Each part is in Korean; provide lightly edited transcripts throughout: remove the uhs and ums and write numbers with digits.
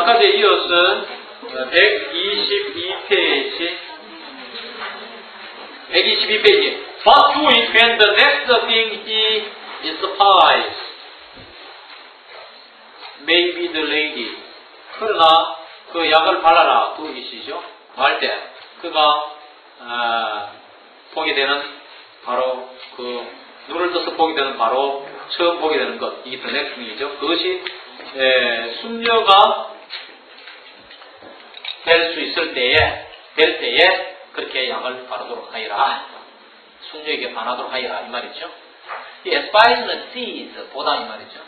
아까에 이어서 122페이지. What do it when the next thing he inspires? Maybe the lady. 그러나 그 약을 발라라 두 이시죠. 할 때 그가 보게 되는 바로 그 눈을 떠서 보게 되는 바로 처음 보게 되는 것 이게 the next thing이죠. 그것이 숙녀가 될 수 있을 때에 그렇게 약을 바르도록 하여라. 숙녀에게 반하도록 하여라 이 말이죠. 이 aspire는 sees 보다 이 말이죠.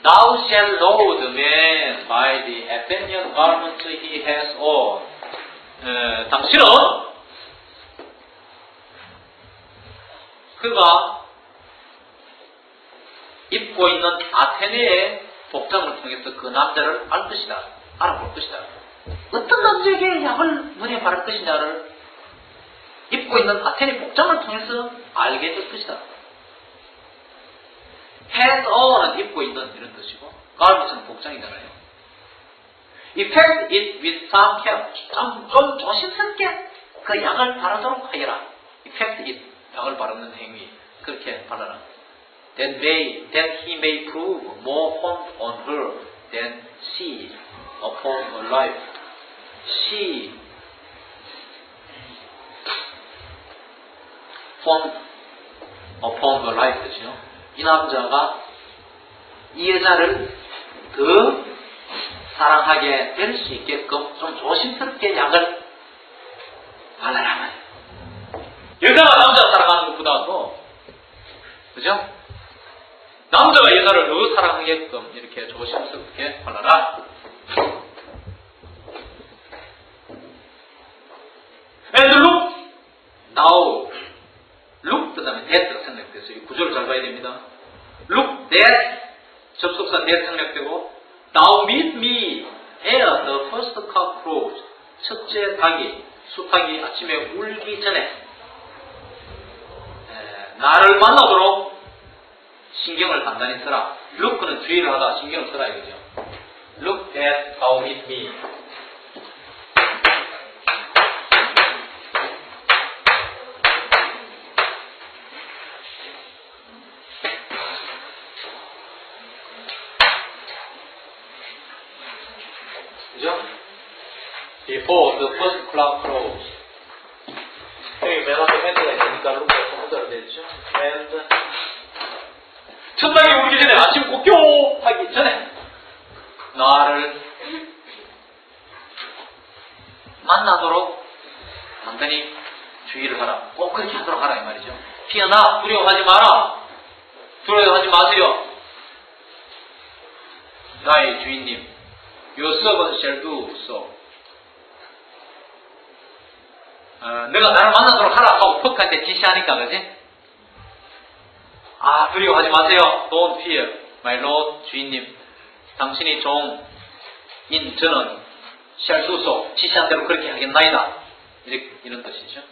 Thou shalt know the man by the effeminate garments he has on. 당신은 그가 입고 있는 아테네의 복장을 통해서 그 남자를 알 것이다. 알아볼 것이다. 어떤 남자에게 약을 눈에 바를 것이냐를 입고 있는 아테네 복장을 통해서 알게 될 것이다. has on은 입고 있는 이런 뜻이고 garment은 복장이잖아요. Effect it with some care. 좀 조심스럽게 그 약을 바르도록 하여라. Effect it. 약을 바르는 행위. 그렇게 바르라. That he may prove more fond on her than she upon her life. She fond upon her life. 그죠? 이 남자가 이 여자를 더 사랑하게 될 수 있게끔 좀 조심스럽게 약을 발라라. 여자가 남자 사랑하는 것보다도 그죠? 남자가 여자를 더 사랑하게끔 이렇게 조심스럽게 발라라. And look now. look 그 다음에 that가 생략돼서 이 구조를 잘 봐야 됩니다. look that 접속사 that 생략되고 Thou meet me ere the first cock crows. 첫째 닭이 수탉이 아침에 울기 전에 나를 만나도록 신경을 단단히 써라. look는 주의를 하다 신경을 써라 이거죠. look that thou meet me. 그죠? Before the first clock crows. 여기 맨 앞에 핸드가 있으니까 루크가 혼자로 되죠. And 첫 닭이 울기 전에 아침 꼭교 하기 전에 나를 만나도록 단단히 주의를 하라. 꼭 그렇게 하도록 하라 이 말이죠. 피어나 두려워하지 마라. 두려워하지 마세요. 나의 주인님. Your servant shall do so. 내가 나를 만나도록 하라 하고 퍽한테 지시하니까 그지? 두려워하지 마세요. Don't fear, my lord, 주인님. 당신이 종인 저는 shall do so. 지시한 대로 그렇게 하겠나이다. 이런 뜻이죠.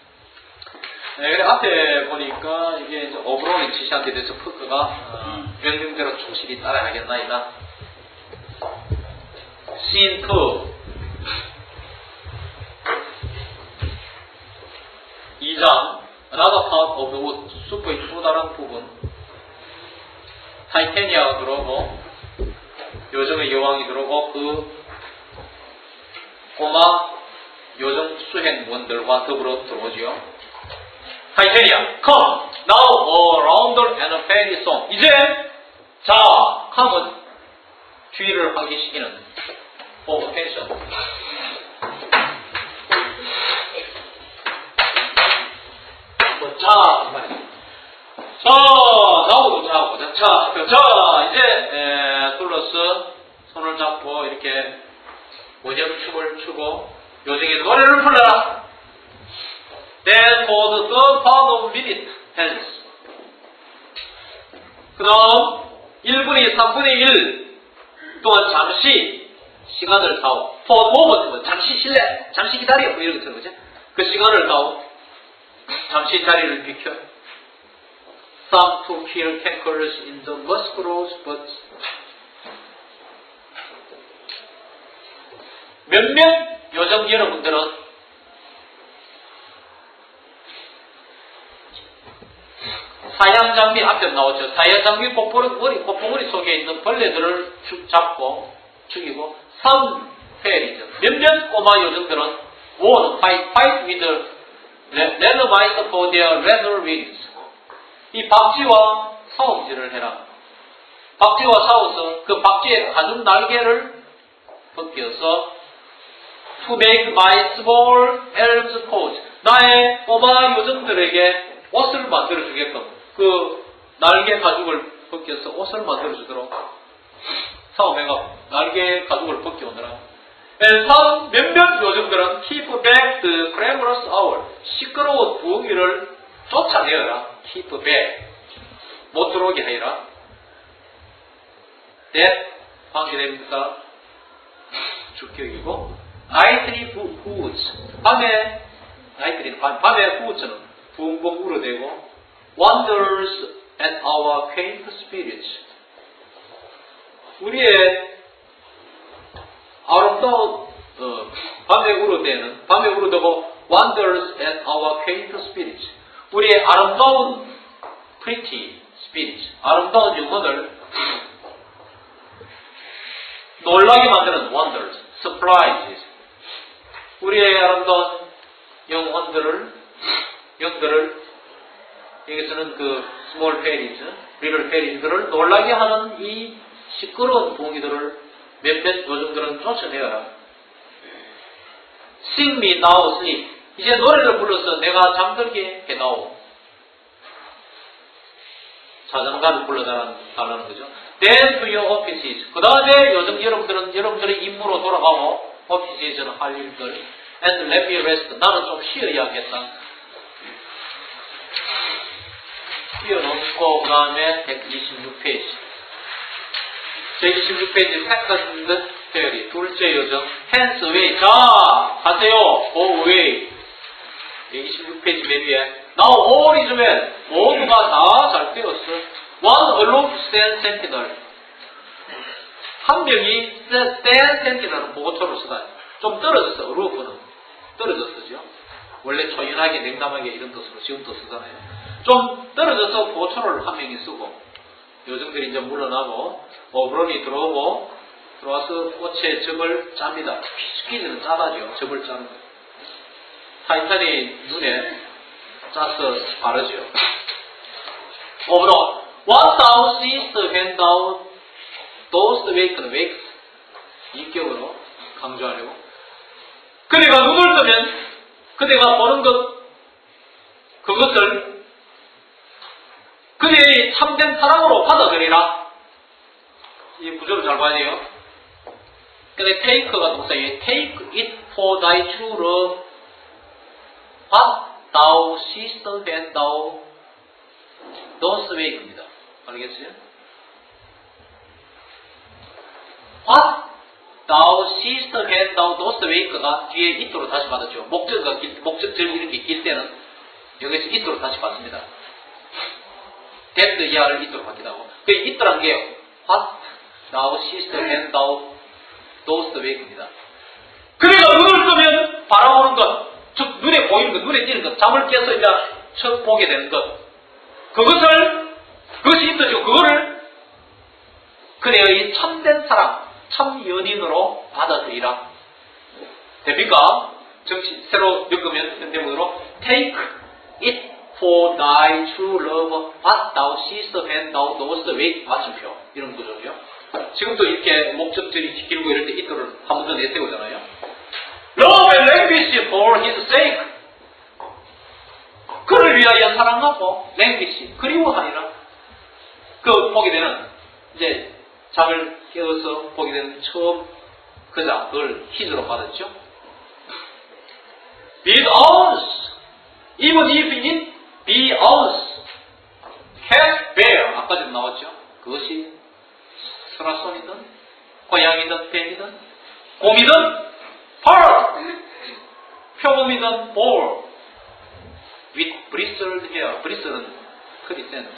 네, 그래 앞에 보니까 이게 이제 오브로의 지시한 데 대해서 퍽가 명령대로 충실히 따라야겠나이다. Scene 2. Another part of the wood. 숲의 또 다른 부분. 타이타니아가 들어오고 요정의 여왕이 들어오고 그 꼬마 요정 수행원들과 더불어 들어오지요. 타이타니아, come now a rounder and a fairy song. 이제 자, come은 주의를 환기시키는 for attention. 자, 나오고 보자. 자, 이제 둘러서 손을 잡고 이렇게 모녀춤을 추고 요정의 노래를 불러라. Then for the third part of minute hence. 그 다음 1분이 3분의 1 동안 잠시 시간을 다오. For a moment, 잠시 실례, 잠시 기다려. 뭐 이런 것처럼 그죠? 그 시간을 다오. 잠시 자리를 비켜. Some to kill cankers in the musk groves, but 몇몇 요정 여러분들은 사양장미 앞에 나오죠. 사양장미 콧봉오리 속에 있는 벌레들을 쭉 잡고 죽이고 3페리죠. 몇몇 꼬마 요정들은 war, fight with leather mice for their leather wings. 이 박쥐와 싸움질을 해라. 박쥐와 싸워서 그 박쥐의 가죽 날개를 벗겨서 to make my small elves coat. 나의 꼬마 요정들에게 옷을 만들어주게끔 그 날개 가죽을 벗겨서 옷을 만들어주도록 싸움해가 날개 가죽을 벗겨오느라. 몇몇 요정들은 keep back the clamorous owl. 시끄러운 부엉이를 쫓아내어라. keep back. 못 들어오게 하여라. that 관계됩니까? 주격이고 nightly hoots. 밤에 hoots는 붕붕 울어대고 wonders at our quaint spirits. 우리의 아름다운 밤에 울어대고 wonders at our quaint spirits. 우리의 아름다운 pretty spirits. 아름다운 영혼을 놀라게 만드는 wonders, surprises. 우리의 아름다운 영들을 여기서는 그 small fairies, little fairies,들을 놀라게 하는 이 시끄러운 부엉이들을 몇몇 요정들은 쫓아내어라. Sing me now sleep. 이제 노래를 불러서 내가 잠들게 해다오. 자장가를 불러달라는 거죠. Then to your offices. 그 다음에 요정 여러분들은 여러분들의 임무로 돌아가고 offices는 할 일들. And let me rest. 나는 좀 쉬어야겠다. 쉬어놓고 그 다음에 126페이지. 126페이지 second theory. 둘째 요정. Hands away. 자, 가세요. Go away. 126페이지 맨 위에. Now all is well. 모두가 다 잘 되었어. One aloof stand sentinel. 한 명이 stand sentinel은 보고초를 쓰다. 좀 떨어졌어. aloof는 떨어졌어죠. 원래 초연하게 냉담하게 이런 뜻으로 지금도 쓰잖아요. 좀 떨어져서 보초를 한 명이 쓰고 요정들이 이제 물러나고 오브론이 들어와서 꽃에 접을 짭니다. 스키즈는 짜다죠. 접을 짜는 거. 타이탄이 눈에 짜서 바르죠. 오브론 What thou seest when thou dost wake. 인격으로 강조하려고. 그대가 눈을 뜨면 그대가 보는 그것을 그대의 참된 사랑으로 받아들이라. 이 구조를 잘 봐야 돼요. 근데 take가 동사예요. Take it for thy true love. What thou seest when thou dost wake입니다. 알겠어요? What thou seest when thou dost wake가 뒤에 it로 다시 받았죠. 목적절 이런 게 길 때는 여기서 it로 다시 받습니다. that 이하를 it로 받기도 하고. 그 it라는 게 what thou seest when thou dost wake입니다. 그래가 눈을 뜨면 바라보는 것, 즉 눈에 보이는 것, 눈에 띄는 것, 잠을 깨서 이제 처음 보게 되는 것, 그것이 있어지고 그거를 그대의 참된 사랑, 참 연인으로 받아들이라. 됩니까? 새로 엮으면 현대문으로 take it for thy true love, what thou seest when thou dost wake. 맞춤표. 이런 구조죠. 지금도 이렇게 목적절이 길고 이럴 때 it를 한 번 더 내세우잖아요. Love and language for his sake. 그를 위하여 사랑하고 language 그리워하리라. 그 보게 되는 이제 잠을 깨어서 보게 되는 처음 그자 그걸 his로 받았죠. Be it ours, even if it be ours. cat, bear 아까 좀 나왔죠. 그것이 소라손이든 고양이든 뱀이든 곰이든 bird, 표범이든 boar. with bristled hair. bristle는 털이 센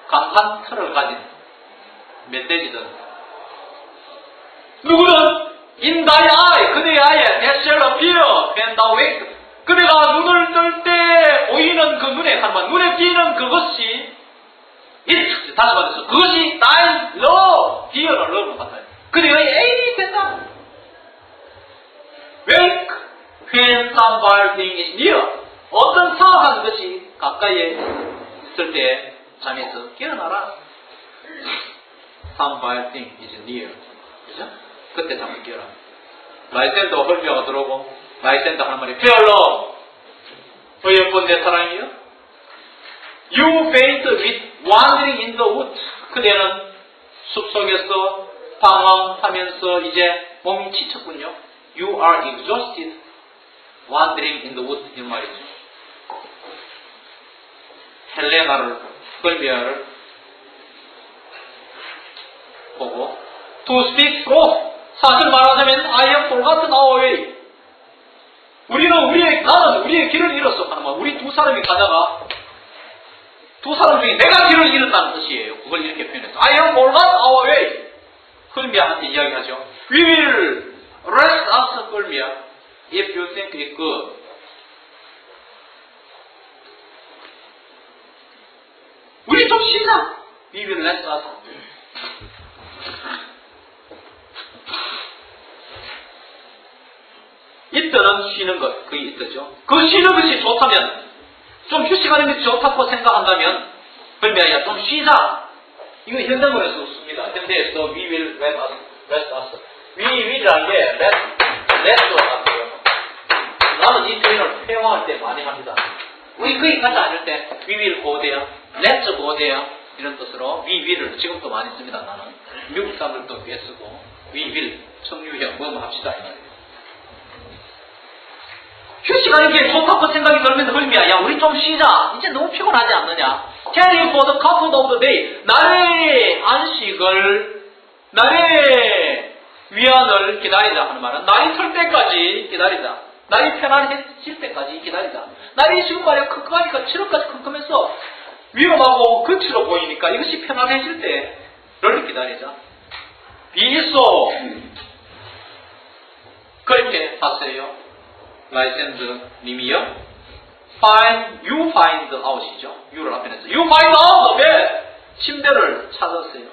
강한 털을 가진 멧돼지든 누구든 In thy eye, 그대의 아이에 that shall appear when thou wake. 그대가 눈을 뜰 때 보이는 그 눈에 하지만 눈에 띄는 그것이 it, 다시 말해서 그것이 thy love, dear는 love로 같아요. 그대의 애인이 된다. Wake when some vile thing is near. 어떤 사악한 것이 가까이에 있을 때 잠에서 깨어나라. Some vile thing is near. 그죠? 그때 잠을 깨어라. 라이센더 헐미아가 들어오고 라이센더 하는 말이 페어러 예쁜 내 사랑이요. You faint with wandering in the woods. 그대는 숲속에서 방황하면서 이제 몸이 지쳤군요. You are exhausted wandering in the woods. 이 말이죠. 헬레나를 헐미아를 보고 To speak truth. 사실 말하자면 I have forgotten our way. 나는 우리의 길을 잃었어. 하나만 우리 두 사람이 가다가 두 사람 중에 내가 길을 잃었다는 뜻이에요. 그걸 이렇게 표현했어. I have forgotten our way. 헐미아한테 이야기하죠. We will rest us, 헐미아, if you think it good. 우리 좀 쉬자. We will rest us. 이때는 쉬는 것, 그게 있었죠. 그 쉬는 것이 좋다면, 좀 휴식하는 것이 좋다고 생각한다면, 헐미아야, 좀 쉬자. 이거 현대문에서 씁니다. 현대에서 we will rest us. we will이라는 게 rest로 같아요. 나는 이 표현을 회화할 때 많이 합니다. 우리 거기까지 아닐 때 we will go there, let's go there 이런 뜻으로 we will을 지금도 많이 씁니다. 나는 미국 사람들도 꽤 쓰고 we will 청유형 뭐 합시다 이 말이에요. 휴식하는 게 좋다고 생각이 들면서 헐미야, 야 우리 좀 쉬자. 이제 너무 피곤하지 않느냐. Carry for the comfort of the day. 날의 안식을, 날의 위안을 기다리자 하는 말은 날이 틀 때까지 기다리자. 날이 편안해질 때까지 기다리자. 날이 지금 말이야 컴컴하니까 7월까지 컴컴해서 위험하고 거칠어 보이니까 이것이 편안해질 때를 기다리자. 비있어 그렇게 하세요. 라이센드 님이요. You find out이죠. you를 앞에 냈어요. You find out the bed. 침대를 찾았어요.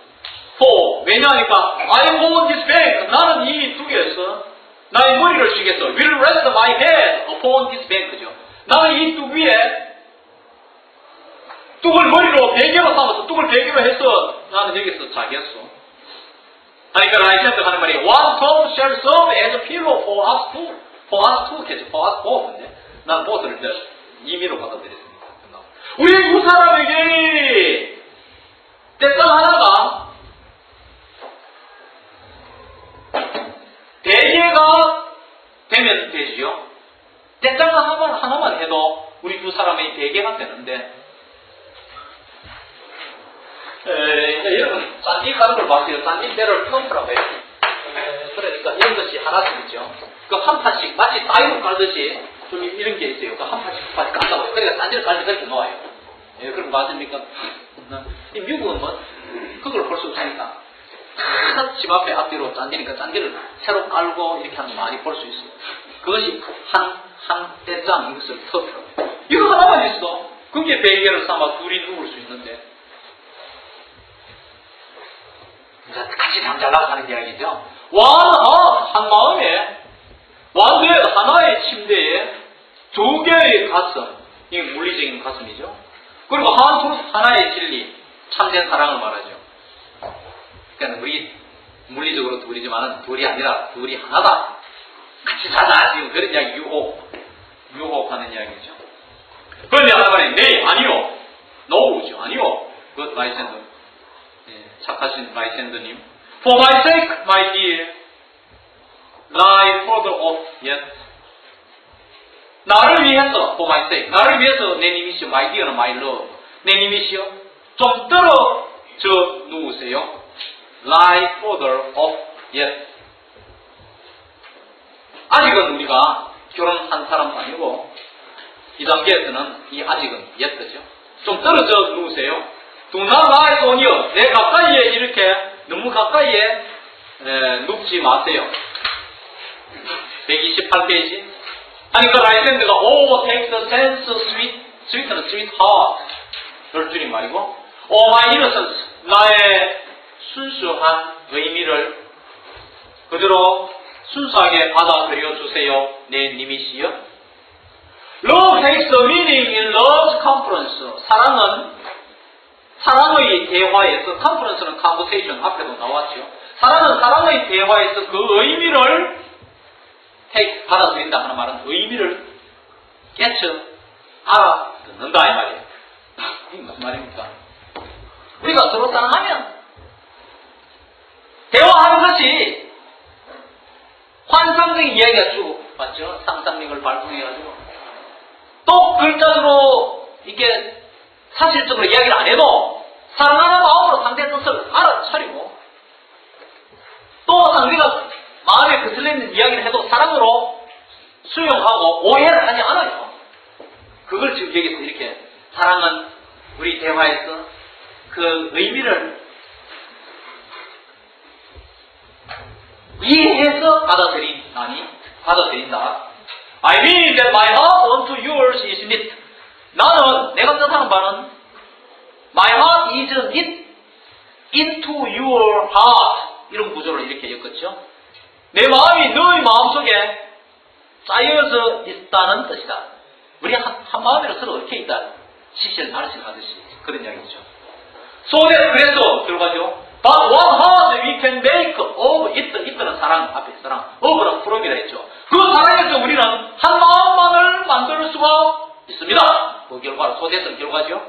For 왜냐하니까 I hold this bag. 나는 이 둑에서 나의 머리를 쉬겠어. Will rest my head upon this bag죠. 나는 이 둑 위에 뚝을 머리로 베개로 삼아서 뚝을 베개로 해서 나는 여기서 자겠어. 그러니까 라이센드 하는 말이 One tom shall serve as a pillow for us two. for us two겠죠. for us both인데 난 both를 이제 임의로 받아들였습니다. 우리 두 사람에게 떼땅 하나가 베개가 되면 되지요. 떼땅 하나만 해도 우리 두 사람의 베개가 되는데 여러분 짠디 가는 걸 봤어요. 짠디대를 펌프라고 해요. 그러니까 이런 것이 하나씩 있죠. 그 한 판씩 마치 다이로 깔듯이 좀 이런 게 있어요. 그 한 판씩 깐다고. 그러니까 딴지를 깔 때 그렇게 놓아요. 예, 그럼 맞습니까? 이 미국은 뭐 그걸 볼 수 없으니까 집 앞에 앞뒤로 짠디니까 짠디를 새로 깔고 이렇게 하는 거 많이 볼 수 있어요. 그것이 한 떼장 이것을 터트려. 이거 하나만 있어. 그게 베개를 삼아 둘이 누울 수 있는데 같이 잠자려고 하는 이야기죠. 한 마음에 완전히 하나의 침대에 두 개의 가슴, 이게 물리적인 가슴이죠. 그리고 하나의 진리, 참된 사랑을 말하죠. 그러니까 우리 물리적으로 둘이지만은 둘이 아니라 둘이 하나다. 같이 자자. 지금 그런 이야기 유혹하는 이야기죠. 그런데 하나 말이 네, 아니요, no죠, 아니요. 그 라이센더, 착하신 라이센더님. For my sake, my dear. lie further off yet. 나를 위해서, for my sake, 나를 위해서 내 님이시여, my dear는 my love, 내 님이시여, 좀 떨어져 누우세요. lie further off yet. 아직은 우리가 결혼한 사람도 아니고 이 단계에서는 이 아직은 yet죠. 좀 떨어져 누우세요. Do not lie on you. 내 가까이에 이렇게 너무 가까이에 눕지 마세요. 128페이지. 하니까 라이센드가 Oh, take the sense sweet, sweet는 sweetheart. 열 줄인 말이고 Oh, my innocence. 나의 순수한 의미를 그대로 순수하게 받아들여 주세요. 내 님이시여. Love takes the meaning in love's conference. 사랑의 대화에서, conference는 conversation 앞에도 나왔죠. 사랑은 사랑의 대화에서 그 의미를 take, 받아들인다 하는 말은 의미를 깨쳐 알아듣는다 이 말이에요. 이게 무슨 말입니까? 우리가 서로 사랑하면 대화하는 것이 환상적인 이야기가 쭉 맞죠? 상상력을 발동해가지고 또 글자로 이게 사실적으로 이야기를 안 해도 사랑하는 마음으로 상대의 뜻을 알아차리고 또 상대가 마음에 거슬리는 이야기를 해도 사랑으로 수용하고 오해를 하지 않아요. 그걸 지금 여기서 이렇게 사랑은 우리 대화에서 그 의미를 이해해서 받아들인다. I mean that my heart unto yours is knit. 나는 내가 뜻하는 바는 my heart is knit into your heart. 이런 구조를 이렇게 엮었죠. 내 마음이 너의 마음속에 쌓여져 있다는 뜻이다. 우리 한 마음으로 서로 얽혀 있다. 십시를 말씀하듯이 그런 이야기죠. So that 그래서 들어가죠. But one heart we can make of it. it는 사랑 앞에 사랑. of는 from이라 했죠. 그 사랑에서 우리는 한 마음만을 만들 수가 있습니다. 그 결과로 소대성 결과죠.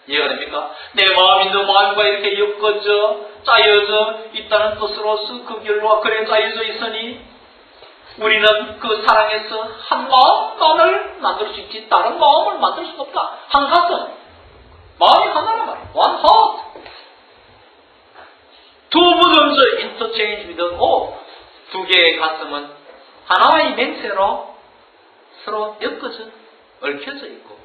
이해가 됩니까? 내 마음이 너 마음과 이렇게 엮어져 짜여져 있다는 뜻으로서 그 결과 그래 짜여져 있으니 우리는 그 사랑에서 한 마음만을 만들 수 있지 다른 마음을 만들 수가 없다. 한 가슴 마음이 하나란 말이야. One heart. Two bosoms interchange with an oath. 두 개의 가슴은 하나의 맹세로 서로 엮어져 얽혀져 있고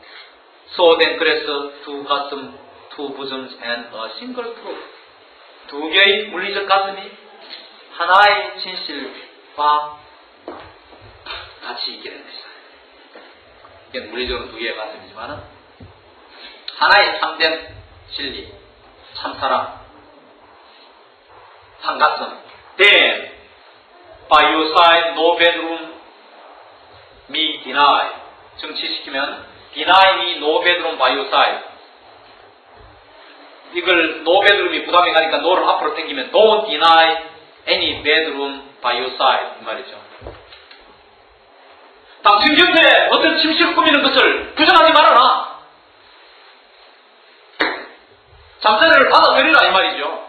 So then 그래서 두 가슴 two bosoms and a single truth. 두 개의 물리적 가슴이 하나의 진실과 같이 있게 된 것이다. 이게 물리적으로 두 개의 가슴이지만은 하나의 참된 진리, 참사랑, 한 가슴. Then by your side no bedroom me deny. 정치시키면 deny me no bedroom by your side. 이걸 no bedroom이 부담이 가니까 no를 앞으로 당기면 don't deny any bedroom by your side 이 말이죠. 당신 곁에 어떤 침실을 꾸미는 것을 부정하지 말아라. 잠자리를 받아들이라 이 말이죠.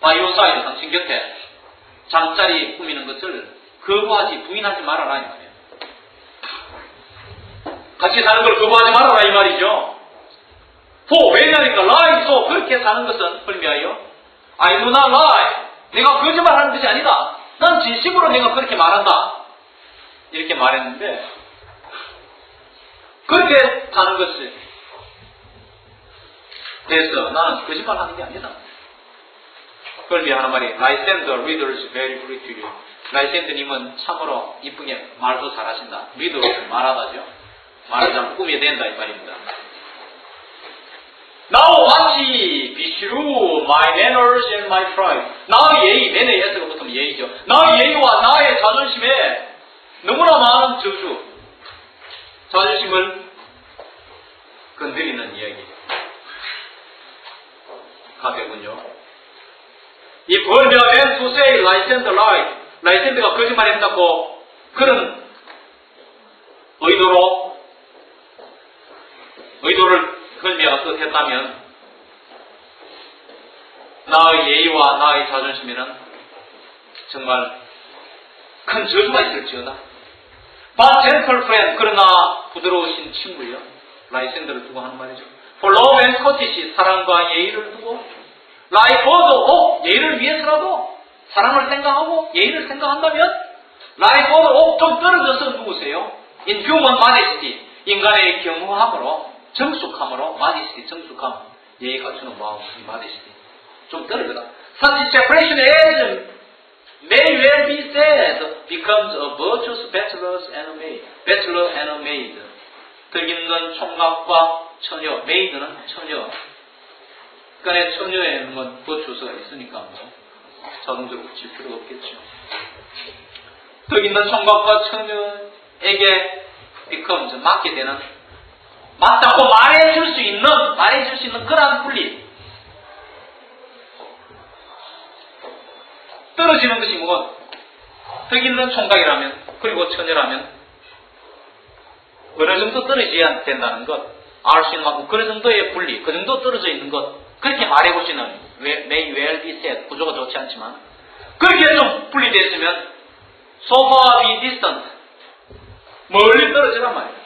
by your side 당신 곁에 잠자리 꾸미는 것을 거부하지 부인하지 말아라 이 말이에요. 같이 사는 걸 거부하지 말아라 이 말이죠. 왜냐니까 lie so 그렇게 사는 것은 불미하여 I do not lie. 내가 거짓말하는 것이 아니다. 난 진심으로 내가 그렇게 말한다. 이렇게 말했는데 그렇게 사는 것이 돼서 나는 거짓말하는 게 아니다. 그걸 미안한 말이 라이센더 readers very free to you. 라이센더님은 참으로 이쁘게 말도 잘하신다. 리더로 말하다죠. 말을 잘 꾸며야 된다 이 말입니다. Now watch, be true, my manners and my pride. 나의 예의, 매너의 S가 붙으면 예의죠. 나의 예의와 나의 자존심에 너무나 많은 저주, 자존심을 건드리는 이야기. 가겠군요. If a man to say Lysander lied, 라이센더가 거짓말했다고 그런 의도를 헐미가 뜻했다면 나의 예의와 나의 자존심에는 정말 큰 저주가 있을지어다. But gentle friend, 그러나 부드러우신 친구요. 라이센더를 두고 하는 말이죠. For love and courtesy, 사랑과 예의를 두고 Like for 예의를 위해서라도 사랑을 생각하고 예의를 생각한다면 Like for 좀 떨어져서 누구세요? In human modesty, 인간의 경우함으로 정숙함으로 modesty, 정숙함, 예의 갖추는 마음, 이 modesty 좀 떨어져라. Such separation as may well be said becomes a virtuous bachelor and a maid. bachelor and a maid. 덕있는 총각과 처녀, maid는 처녀. 그러니까 처녀에는 뭐 virtuous가 있으니까 뭐 자동적으로 붙일 필요가 없겠죠. 덕있는 총각과 처녀에게 becomes 맡게 되는 맞다고 말해줄 수 있는 그러한 분리. 떨어지는 것이 뭐 덕있는 총각이라면 그리고 처녀라면 어느 정도 떨어져야 된다는 것, 알 수 있는 만큼 그런 정도의 분리, 그 정도 떨어져 있는 것, 그렇게 말해보시는 may well be said, 구조가 좋지 않지만 그렇게 좀 분리됐으면 so far be distant, 멀리 떨어지란 말이에요.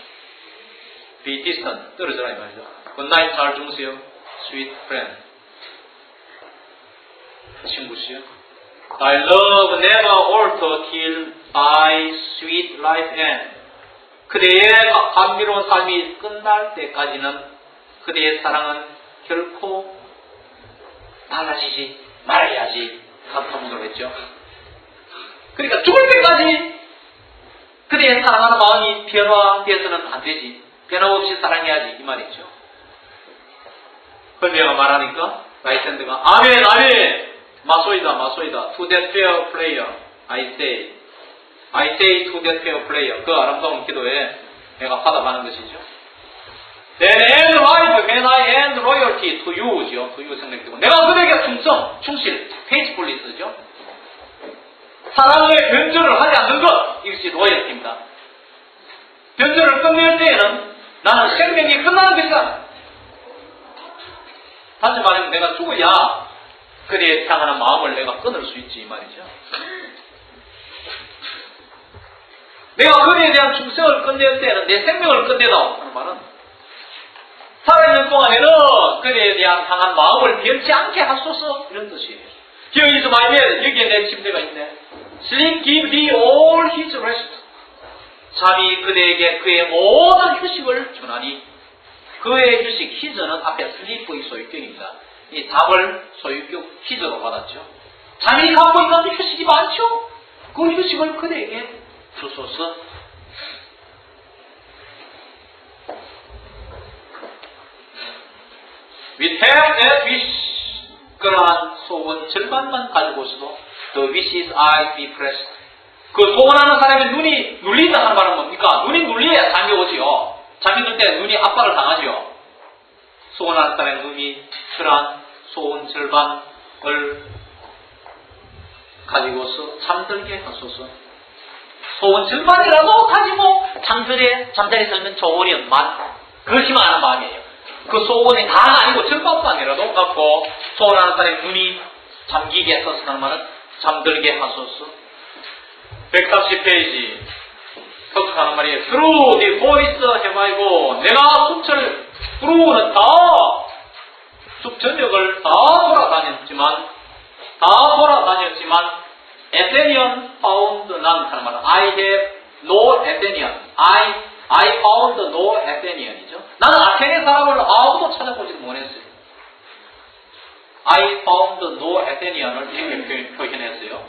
be distant, 떨어지라 이 말이죠. Good night, 잘 주무세요. Sweet friend, 친구시여. Thy love never alter till thy sweet life end. 그대의 감미로운 삶이 끝날 때까지는 그대의 사랑은 결코 달라지지 말아야지. 감탄문으로 했죠. 그러니까 죽을 때까지 그대의 사랑하는 마음이 변화되어서는 안 되지. 변함없이 사랑해야지 이 말이죠. 헐리아가 말하니까 라이샌드가 아멘 아멘 마소이다 to that fair player I say to that fair player. 그 아름다운 기도에 내가 화답하는 것이죠. Then and right when I end loyalty to you죠. to you 생략되고 내가 그대에게 충실, faithfully 쓰죠. 사랑의 변절을 하지 않는 것, 이것이 loyalty입니다. 변절을 끝낼 때에는 나는 생명이 끝나는 것이다. 다시 말하면 내가 죽어야 그대의 향하는 마음을 내가 끊을 수 있지 이 말이죠. 내가 그대에 대한 충성을 끝낼 때는 내 생명을 끝내다 하는 말은 살아있는 동안에는 그대에 대한 향한 마음을 변치 않게 하소서 이런 뜻이에요. Here is my bed. 여기에 내 침대가 있네. Sleep give thee all his rest. 잠이 그대에게 그의 모든 휴식을 주나니 그의 휴식, his는 앞에 sleep의 소유격입니다. 이 답을 소유격 his로 받았죠. 잠이 갖고 있는 휴식이 많죠? 그 휴식을 그대에게 주소서. We have that wish. 그러한 소원 절반만 가지고 있어도 the wishes I be pressed. 그 소원하는 사람의 눈이 눌린다 하는 말은 뭡니까? 눈이 눌려야 잠이 오지요. 잠이 들 때 눈이 압박을 당하지요. 소원하는 사람의 눈이 그러한 소원 절반을 가지고서 잠들게 하소서. 소원 절반이라도 가지고 잠자리 설면 좋으련만 그것이 많은 마음이에요. 그 소원이 다가 아니고 절반만이라도 갖고 소원하는 사람의 눈이 잠기게 해서 하는 말은 잠들게 하소서. 140페이지 턱하는 말이에요. Through the forest have I gone. 내가 숲을 through는 다 숲 전역을 다 돌아다녔지만 Athenian found none 하는 말은 I have no Athenian. I found no Athenian이죠. 나는 아테네 사람을 아무도 찾아보지 못했어요. I found no Athenian을 이렇게 표현했어요.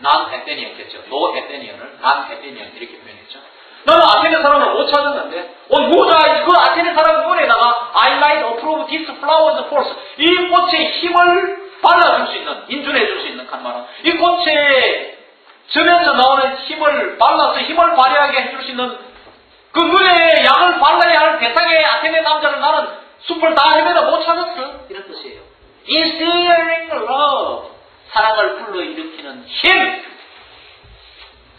non Athenian겠죠. no Athenian을 non Athenian 이렇게 표현했죠. 나는 아테네 사람을 못 찾았는데 누가 그 아테네 사람 눈에다가 I might approve this flower's force. 이 꽃의 힘을 발라줄 수 있는, 인준해줄 수 있는 간 말은 이 꽃에 저면서 나오는 힘을 발라서 힘을 발휘하게 해줄 수 있는 그 눈에 약을 발라야 할 대상의 아테네 남자를 나는 숲을 다 헤매다 못 찾았어. 이런 뜻이에요. Instilling love. 사랑을 불러일으키는 힘.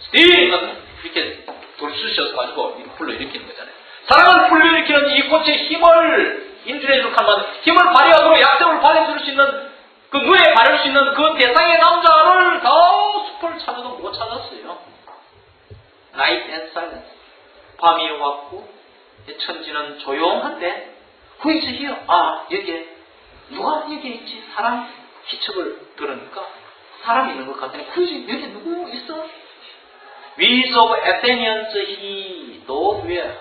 Stirring은 이렇게 돌쑤셔서 가지고 불러일으키는 거잖아요. 사랑을 불러일으키는 이 꽃의 힘을 인준해줄 칸만 힘을 발휘하도록 약점을 발휘해줄 수 있는 그 눈에 바를 수 있는 그 대상의 남자를 더 숲을 찾아도 못 찾았어요. Night and silence. 밤이 왔고 천지는 조용한데 Who is here? 여기에 누가 여기에 있지? 사람 기척을 들으니까 사람이 있는 것 같더니 Who is 여기 누구 있어? With of Athenians he knows where.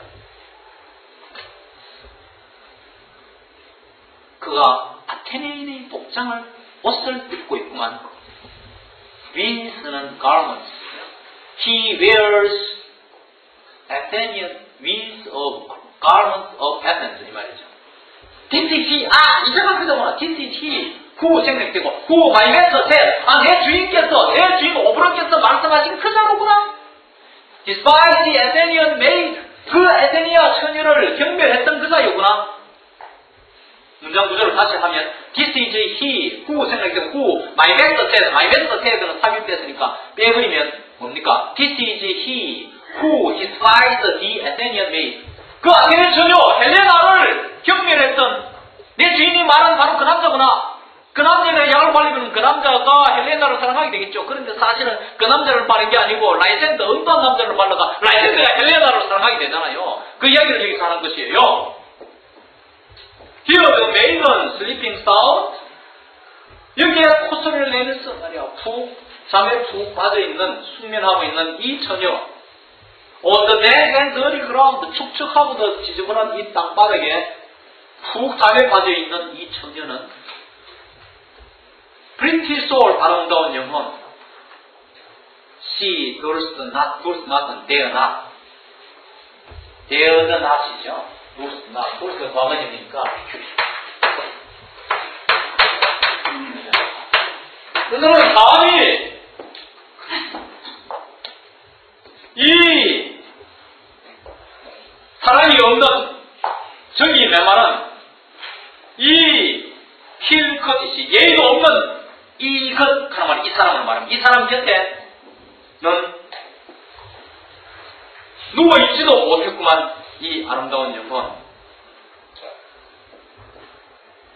그가 아테네인의 옷을 입고 있구만. With는 garments. he wears Athenian with a garment of Athens 이 말이죠. This is he. 이제만 그러잖아. This is he. who 생략되고 who my master said. 내 주인께서 내 주인 오브로께서 말씀하신 그 자로구나. Despite the Athenian maid. 그 에테니아 처녀를 경멸했던 그 자유구나. 문장 구조를 다시 하면 This is he who 생략되고 who my master said. my master said는 삽입됐으니까 빼버리면 뭡니까? This is he who despised the Athenian maid. 그 아테네 처녀 헬레나를 경멸했던 내 주인이 말한 바로 그 남자구나. 그 남자가 약을 바르면 그 남자가 헬레나를 사랑하게 되겠죠. 그런데 사실은 그 남자를 바른 게 아니고 라이센더 어떠한 남자를 바르가 라이센더가 헬레나를 사랑하게 되잖아요. 그 이야기를 여기서 하는 것이에요. Here the maiden sleeping sound. 여기에 콧소리를 내면서 말이야 잠에 푹 빠져있는 숙면하고 있는 이 처녀 On the damp and dirty ground 축축하고도 지저분한 이 땅바닥에 푹 잠에 빠져있는 이 처녀는 Pretty soul 아름다운 영혼 She does not dare not dare not이죠. does not does가 과거형이니까 그들은 감히 이 사랑이 없는 정이 메마른 이 힐컷이시 예의도 없는 이것 하는 말이 이 사람을 말합니다. 이 사람 곁에는 누워있지도 못했구만. 이 아름다운 영혼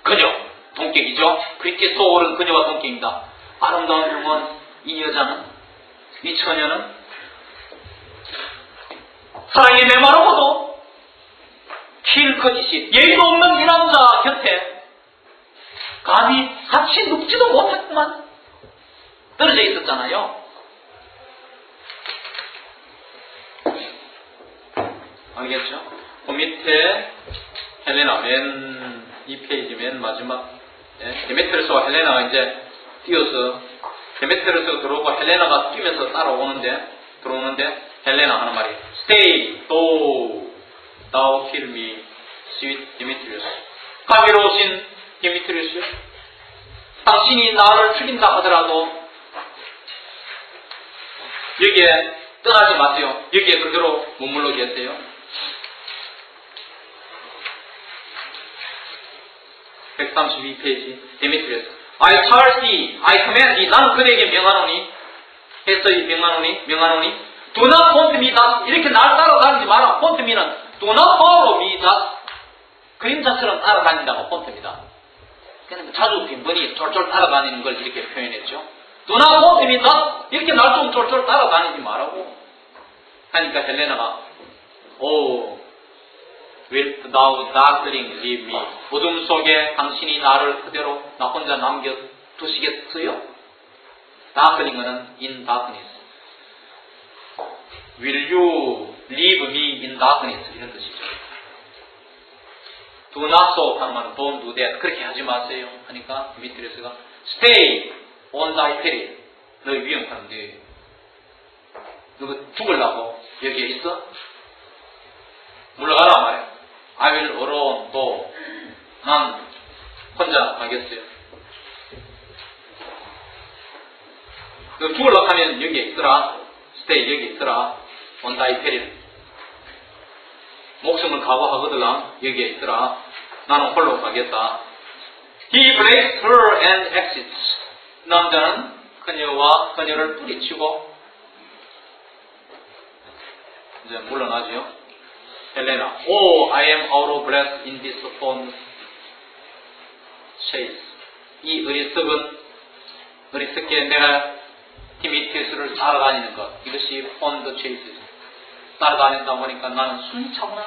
그녀 동격이죠. 그리스도의 소울은 그녀와 동격입니다. 아름다운 영혼 이 여자는 이 처녀는 사랑이 메마르고도 킬컷이시 예의도 없는 이 남자 곁에 감히 같이 눕지도 못했구만. 떨어져 있었잖아요. 알겠죠? 그 밑에 헬레나 맨 2페이지 맨 마지막 데메트리스와 헬레나가 이제 뛰어서 데메트리스가 들어오고 헬레나가 뛰면서 들어오는데 헬레나 하는 말이 Stay, thou kill me, sweet Demetrius. 감미로우신 디미트리우스, 당신이 나를 죽인다 하더라도 여기에 떠나지 마세요. 여기에 그대로 머물러 계세요. 132페이지 디미트리우스 I charge thee, I command thee. 나는 그에게 명하노니 했어이 명하노니 Do not point me thus. 이렇게 날 따라다니지 마라. point me는 Do not follow me thus. 그림자처럼 따라다닌다고 point입니다. 그러니까 자주 빈번히 쫄쫄 따라다니는 걸 이렇게 표현했죠. Do not point me thus. 이렇게 날 좀 쫄쫄 따라다니지 말라고 하니까 헬레나가 Wilt thou darkling leave me? 어둠 속에 당신이 나를 그대로 나 혼자 남겨두시겠어요? Darkling은 in darkness. Will you leave me in darkness? 이런 뜻이죠. Do not so 하는 말은 don't do that. 그렇게 하지 마세요. 하니까 미트레스가 Stay on thy peril. 너 위험한데 너 죽으려고 여기에 있어? 물러가라 말이야. I will alone go. 난 혼자 가겠어요. 너 죽으려고 하면 여기에 있으라. Stay 여기 있으라. On thy peril. 목숨을 각오하거들랑 여기에 있으라. 나는 홀로 가겠다. He breaks her and exits. 남자는 그녀를 뿌리치고 이제 물러나죠. 헬레나, I am out of breath in this fond chase. 이 어리석게 내가 디미트리스를 따라다니는 것. 이것이 fond chase. 따라다닌다 보니까 나는 숨이 차구나.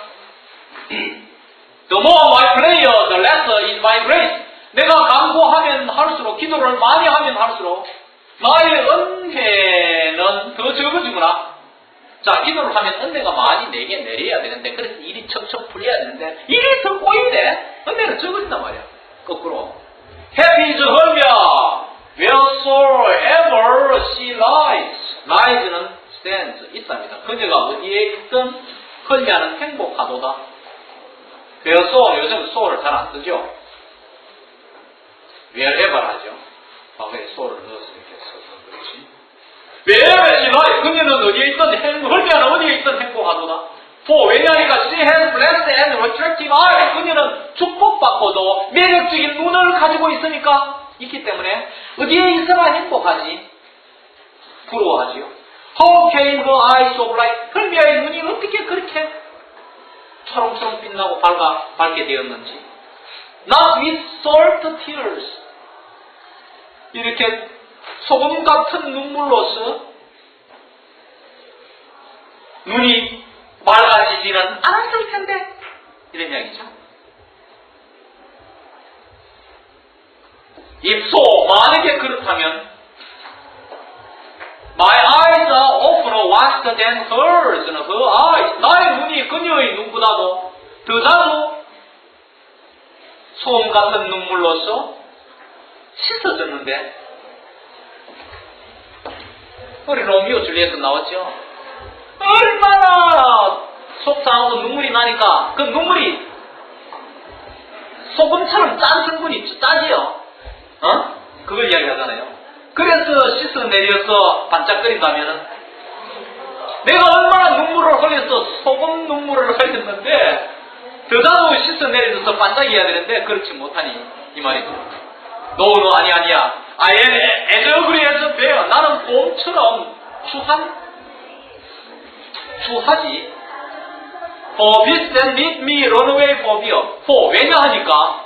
The more I pray, the less is my grace. 내가 간구하면 할수록, 기도를 많이 하면 할수록 나의 은혜는 더 적어지구나. 자, 기도를 하면 은혜가 많이 내게 내려야 되는데, 그래서 일이 척척 풀려야 되는데, 일이 더 꼬이대. 은혜는 적어진단 말이야. 거꾸로. Happy is her, wheresoever she lies. Lies는 stands. 그녀가 어디에 있든 헐리아는 행복하도다. 그래서 요즘 so를 잘 안 쓰죠. wherever 하죠. 과거에 so를 넣어서 이렇게 써서 그렇지. wherever she lies, 그녀는 어디에 있든 헐리아는 어디에 있든 행복하도다. For 왜냐하니까 she has blessed and attractive eyes. 그녀는 축복받고도 매력적인 눈을 가지고 있기 때문에 어디에 있어야 행복하지? 부러워하지요. How came her eyes so bright? 헐리아의 눈이 어떻게 그렇게 초롱초롱 빛나고 밝게 되었는지. Not with salt tears. 이렇게 소금 같은 눈물로서 눈이 맑아지지는 않았을 텐데. 이런 이야기죠. If so, 만약에 그렇다면 My eyes are oftener washed than hers. Her eyes. 나의 눈이 그녀의 눈보다도 더 자주 소금 같은 눈물로서 씻어졌는데. 우리 로미오 줄리엣에 나왔죠. 얼마나 속상하고 눈물이 나니까 그 눈물이 소금처럼 짠 성분이 짜지요. 그걸 이야기하잖아요. 그래서 씻어내려서 반짝거린다면은 내가 얼마나 눈물을 흘려서 소금 눈물을 흘렸는데 더 자주 씻어내려서 반짝여야 되는데 그렇지 못하니 이 말이죠. 너는 아니야. I am as ugly as bear. 나는 곰처럼 추하지. For beasts that meet me run away for fear. For 왜냐하니까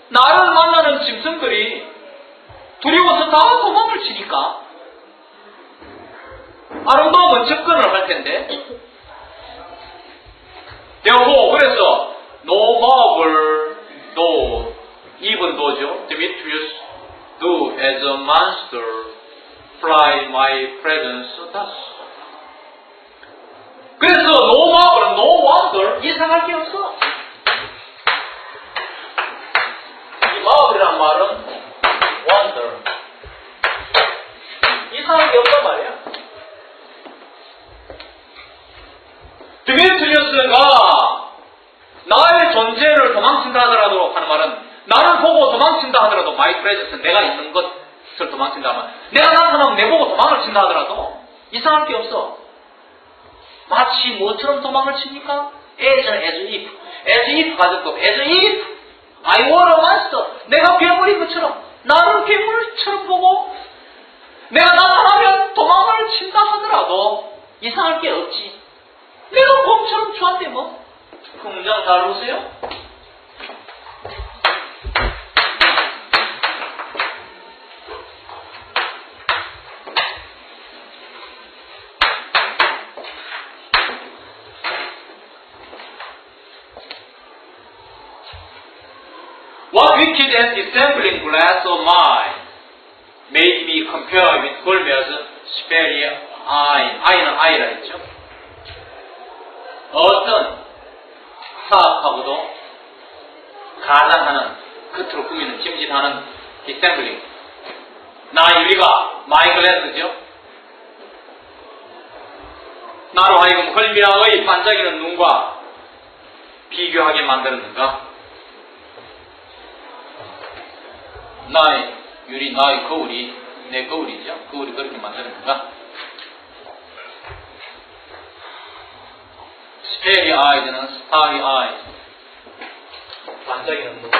나를 만나는 짐승들이 두려워서 다 도망을 치니까 아름다움은 접근을 할 텐데. Therefore, 그래서 no marvel, no, even though Demetrius do as a monster fly my presence thus. 그래서 no marvel, no wonder, 이상할 게 없어. 이 marvel이란 말은 wonder. 이상한 게 없단 말이야. 드미트리우스가 나의 존재를 도망친다 하더라도 하는 말은 나를 보고 도망친다 하더라도 my presence, 내가 있는 것을 도망친다 하면 내가 나타나면 내 보고 도망을 친다 하더라도 이상할 게 없어. 마치 뭐처럼 도망을 칩니까? as if 가졌고 as if I were a monster. 내가 괴물인 것처럼 나를 괴물처럼 보고 내가 나타나면 도망을 친다 하더라도 이상할 게 없지. 내가 곰처럼 좋았대 뭐. 그 문장 잘 보세요. What wicked and dissembling glass of mine made me compare with Golber's sperry eye. eye는 eye라 했죠. 어떤 사악하고도 가장하는, 겉으로 꾸미는, 짐짓하는 dissembling. 나 유리가 my glass죠. 나로 하여금 헐미아의 반짝이는 눈과 비교하게 만들었는가? 나의 유리, 나의 거울이, 내 거울이죠. 거울이 그렇게 만드는가? 스페리 아이즈는 스타리 아이즈. 반짝이는 눈.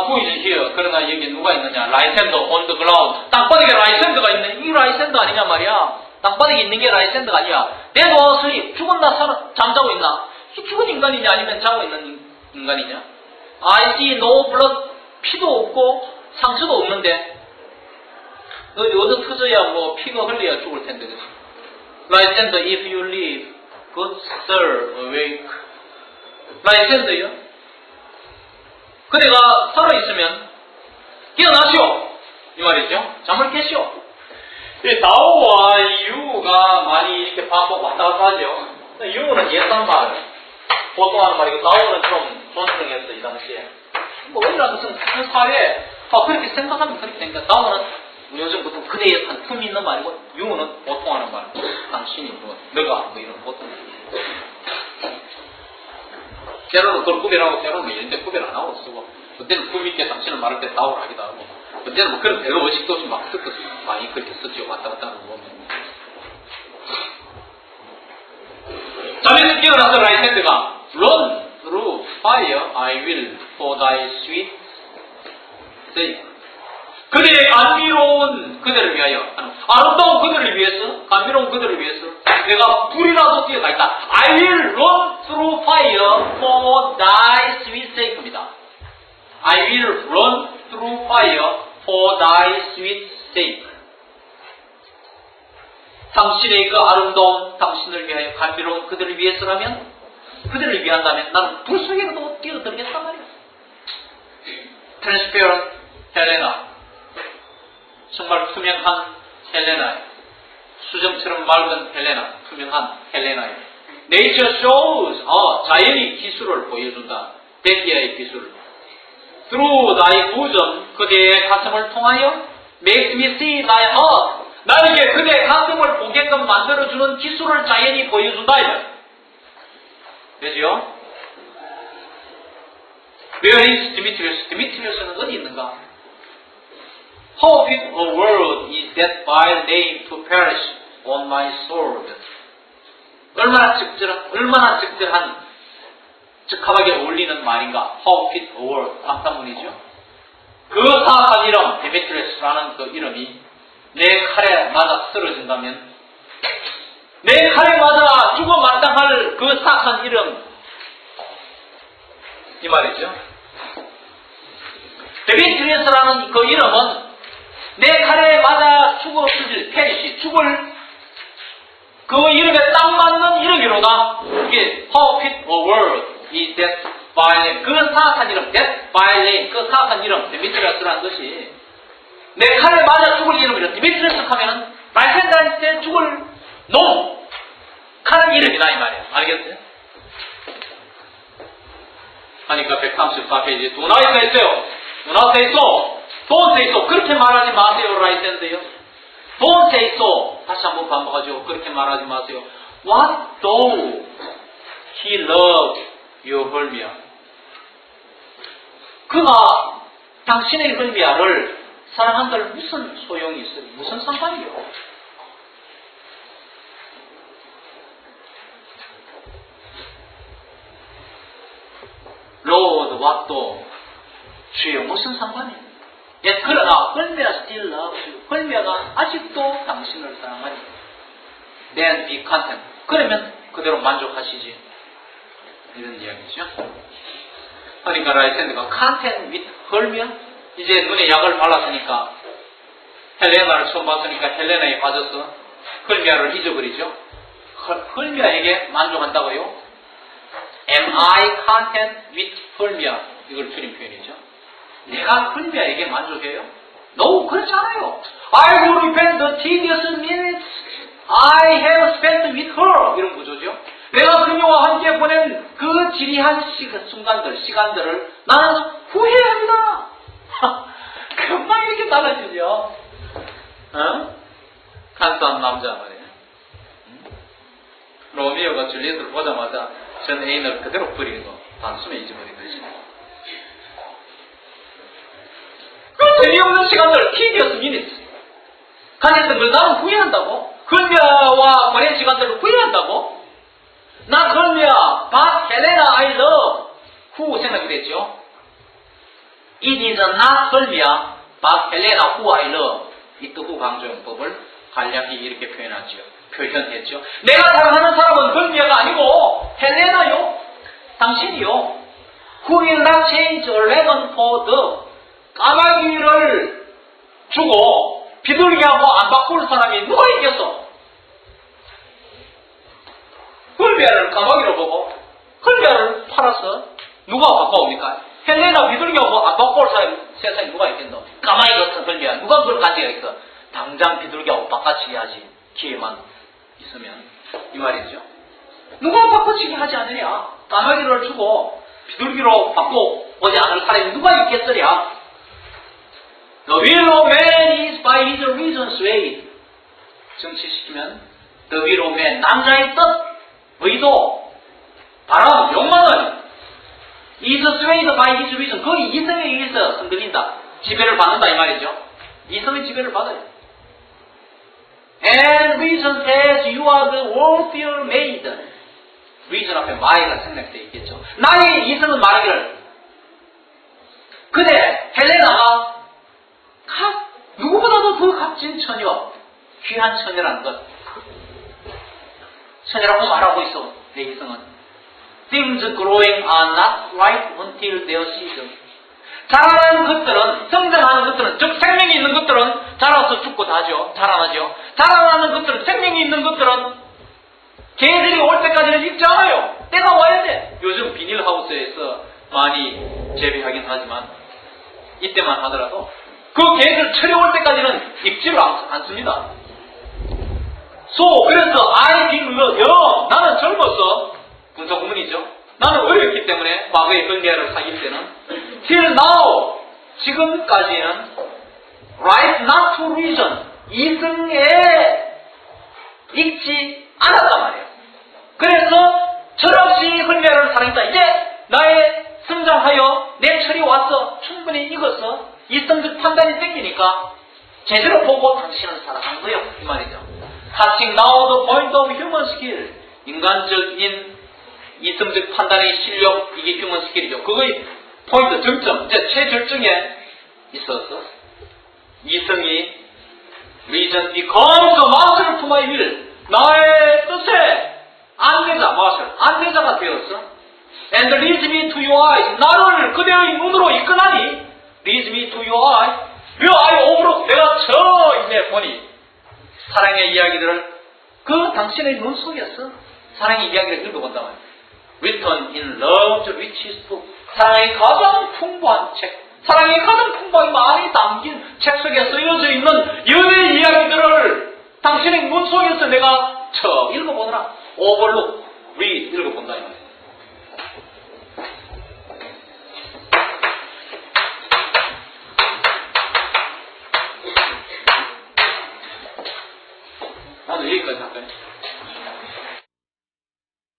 who is here? 그러나 여기 누가 있느냐? 라이센더 on the ground. 땅바닥에 라이센더가 있네. 이 라이센더 아니냐 말이야. 땅바닥에 있는 게 라이센더가 아니야. dead or asleep. 죽었나 잠자고 있나? 죽은 인간이냐 아니면 자고 있는 인간이냐? I see no blood. 피도 없고 상처도 없는데 어디 터져야 뭐 피가 흘려야 죽을 텐데. 라이센더 if you live. good sir awake. 라이센더요? 그대가 살아있으면 깨어나시오. 이 말이죠. 잠을 깨시오. 이 다오와 유가 많이 이렇게 반복 왔다 갔다 하죠. 유는 옛날 말, 보통 하는 말이고, 다오는 좀 존중했어, 이 당시에. 뭐, 어디라도 큰 사회에, 그렇게 생각하면 그렇게 되니까, 다오는 요즘 보통 그대의 한 품이 있는 말이고, 유는 보통 하는 말. 당신이 뭐, 너가 뭐 이런 보통. 때로는 그걸 구별하고, 때로는 뭐 이런 데 구별 안 하고 쓰고, 그때는 품 있게 당신을 말할 때 다오를 하기도 하고, 그때는 뭐 그런 별로 의식도 없이 막 듣고 많이 그렇게 썼죠. 왔다 갔다 하는 거 보면. 잠에서 깨어나서 라이센드가 Run through fire, I will for thy sweet sake. 그대의 감미로운 그대를 위하여, 아름다운 그대를 위해서, 감미로운 그대를 위해서 내가 불이라도 뛰어가겠다. I will run through fire for thy sweet sake입니다. I will run through fire for thy sweet sake. 당신의 그 아름다운 당신을 위하여 감미로운 그들을 위해서라면, 그들을 위한다면 나는 불 속에도 뛰어들겠단 말이야. Transparent Helena, 정말 투명한 헬레나, 수정처럼 맑은 헬레나, 투명한 헬레나예요. Nature shows, 자연이 기술을 보여준다. 데디아의 기술. Through thy bosom, 그대의 가슴을 통하여 makes me see thy heart. 나에게 그대의 가슴을 보게끔 만들어주는 기술을 자연이 보여준다. 이래. 되죠? Where is Demetrius? Demetrius는 어디 있는가? How big a world is that vile name to perish on my sword? 얼마나 적절한, 적합하게 어울리는 말인가? How big a world. 감탄문이죠. 그 사악한 이름, 데메트리우스라는 그 이름이 내 칼에 맞아 쓰러진다면, 내 칼에 맞아 죽어 마땅할 그 사악한 이름, 이 말이죠. 데메트리우스라는 그 이름은 내 칼에 맞아 페리시, 죽을 그 이름에 딱 맞는 이름이로다. 이게 How fit a word is that violent. 그 사악한 이름, that violent, 그 사악한 이름, 데메트리우스라는 것이 내 칼에 맞아 죽을 이름이라. 데메트리우스 하면은 라이센드한테 죽을 놈, 칼 이름이다 이 말이에요. 알겠어요? 하니까 134페이지 Do not say so. Do not say so. Don't say so. 그렇게 말하지 마세요, 라이센드요. Don't say so. 다시 한번 반복하죠. 그렇게 말하지 마세요. What though he loved your 헐미야. 그가 당신의 헐미야를 사랑한들 무슨 소용이 있어요? 무슨 상관이요? Lord, what though? 주여 무슨 상관이에요? 예, 그러나 헐미야 still loves you. 헐미야가 아직도 당신을 사랑하니. Then be content. 그러면 그대로 만족하시지. 이런 이야기죠. 그러니까 라이센드가 content with 헐미야. 이제 눈에 약을 발랐으니까 헬레나를 처음 봤으니까 헬레나에 빠져서 헐미야를 잊어버리죠. 헐미야에게 만족한다고요? Am I content with 헐미야? 이걸 줄인 표현이죠. 내가 헐미야에게 만족해요? No, 그렇지 않아요. I will repent the tedious minutes I have spent with her. 이런 구조죠. 내가 그녀와 함께 보낸 그 지리한 시간들을 나는 후회합니다. 금방 이렇게 달라지죠. 간사한 남자 말이에요. 로미오가 줄리엣을 보자마자 전 애인을 그대로 버리는 거, 단숨에 잊어버린 거지. 그 재미없는 시간들, tedious minutes. 간에서 나는 후회한다고? 헐미야와 보낸 시간들을 후회한다고? 나 헐미야, but Helena I love. 후 생각이 됐죠? It is not 헐미야, but Helena who I love. 이때 후 강조용법을 간략히 이렇게 표현했죠. 내가 사랑하는 사람은 헐미야가 아니고 헬레나요. 당신이요. Who will not change a dragon for the. 까마귀를 주고 비둘기하고 안 바꿀 사람이 누가 있겠어? 헐미야를 까마귀로 보고 헐미야를 팔아서 누가 바꿔옵니까? 헬레나 비둘기하고 안 바꿀 사람이 세상에 누가 있겠노? 까마귀 같은 헐미야 누가 그걸 가지가 있어? 당장 비둘기하고 바꿔치기 하지. 기회만 있으면. 이 말이죠. 누가 바꿔치기 하지 않느냐? 까마귀를 주고 비둘기로 바꿔보지 않을 사람이 누가 있겠더냐? The will of man is by his reason swayed. 정치시키면 The will of man, 남자의 뜻, 의도, 바람, 욕망은 is swayed by his reason. 그 이성에 의해서 흔들린다. 지배를 받는다 이 말이죠. 이성의 지배를 받아요. And reason says you are the worthier made. reason 앞에 my가 생략되어 있겠죠. 나의 이성은 말하기를 그대 헬레나가 누구보다도 더 값진 처녀, 귀한 처녀라는 것. 처녀라고 말하고 있어. 내 이성은 Things growing are not right until their season. 자라는 것들은, 성장하는 것들은, 즉 생명이 있는 것들은 자라서 죽고 다죠. 자라나죠. 자라나는 것들은, 생명이 있는 것들은 개들이 올 때까지는 익지 않아요. 때가 와야 돼. 요즘 비닐하우스에서 많이 재배하긴 하지만 이때만 하더라도 그 개들 철이 올 때까지는 익지를 않습니다. 그래서 I feel young. 나는 젊었어. 분석구문이죠. 나는 어렸기 때문에 과거의 변계를 사귈 때는 till now, 지금까지는 right not to reason, 이성에 익지 않았단 말이에요. 그래서 철없이 흘려를 사랑했다. 이제 나의 성장하여 내 철이 와서 충분히 익어서 이성적 판단이 생기니까 제대로 보고 당신은 살아간 거예요. 이 말이죠. Touching now the point of human skill. 인간적인 이성적 판단의 실력, 이게 휴먼 스킬이죠. 그거의 포인트, 정점, 이제 최절정에 있어서 이성이 reason becomes a master to my will. 나의 뜻에 안내자, master, 안내자가 되었어. And leads me to your eyes. 나를 그대의 눈으로 이끌하니 leads me to your eyes. Your eye overlook. 내가 저 이제 보니 사랑의 이야기들을 그 당신의 눈 속에서 사랑의 이야기를 읽어본단 말이에요. Written in love's richest book. 사랑의 가장 풍부한 책, 사랑의 가장 풍부하게 많이 담긴 책 속에 쓰여져 있는 연애 이야기들을 당신의 눈 속에서 내가 읽어보느라. overlook, read, 읽어본다 이 말이에요. 나도 여기까지 할까요?